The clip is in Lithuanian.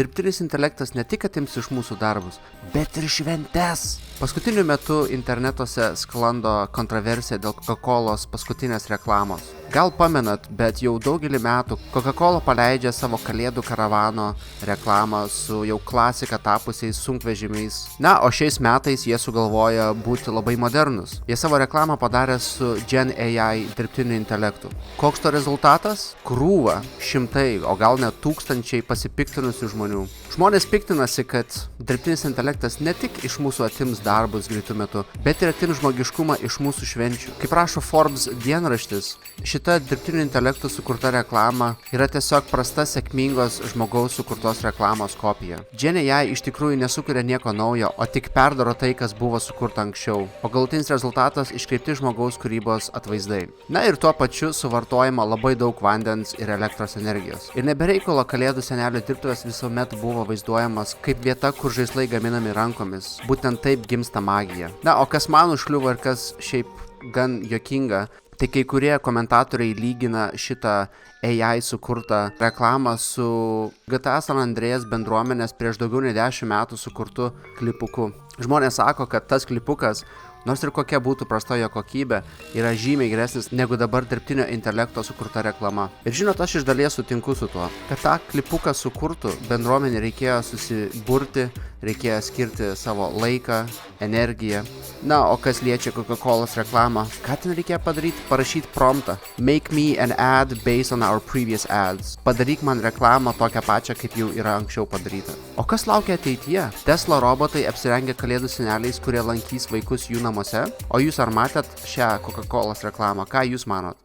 Dirbtinis intelektas ne tik atims iš mūsų darbus, bet ir šventes. Paskutiniu metu internetuose sklando kontroversija dėl Coca-Colos paskutinės reklamos. Gal pamenat, bet jau daugelį metų Coca-Cola paleidžia savo kalėdų karavano reklamą su jau klasika tapusiais sunkvežimiais. Na, o šiais metais jie sugalvoja būti labai modernus. Jie savo reklamą padarė su Gen AI dirbtiniu intelektu. Koks to rezultatas? Krūva, šimtai, o gal net tūkstančiai pasipiktinusių žmonių. Žmonės piktinasi, kad dirbtinis intelektas ne tik iš mūsų atims darbus greitų metu, bet ir atims žmogiškumą iš mūsų švenčių. Kaip rašo Forbes dienraštis, šita dirbtinio intelekto sukurta reklama yra tiesiog prasta sėkmingos žmogaus sukurtos reklamos kopija. Gen AI iš tikrųjų nesukuria nieko naujo, o tik perdaro tai, kas buvo sukurta anksčiau, o galutinis rezultatas iškreipti žmogaus kūrybos atvaizdai. Na ir tuo pačiu suvartojama labai daug vandens ir elektros energijos. Ir nebereikalo kalėdų senelio dirbtuvės visuomet buvo vaizduojamas kaip vieta, kur žaislai gaminami rankomis. Būtent taip gimsta magija. Na, o kas man užkliuvo ir kas šiaip gan juokinga, tai kai kurie komentatoriai lygina šitą AI sukurtą reklamą su GTA San Andreas bendruomenės prieš daugiau nei 10 metų sukurtu klipuku. Žmonės sako, kad tas klipukas, nors ir kokia būtų prasta jo kokybė, yra žymiai geresnis negu dabar dirbtinio intelekto sukurta reklama. Ir žinot, aš iš dalies sutinku su tuo, kad tą klipuką sukurtų bendruomenė reikėjo susiburti, reikėjo skirti savo laiką, energiją. Na, o kas liečia Coca-Colos reklamą, ką ten reikėjo padaryti? Parašyti promptą. Make me an ad based on our previous ads. Padaryk man reklamą tokią pačią, kaip jau yra anksčiau padaryta. O kas laukia ateityje? Tesla robotai apsirengia kalėdų seneliais, kurie lankys vaikus jų namuose? O jūs ar matėt šią Coca-Colos reklamą? Ką jūs manot?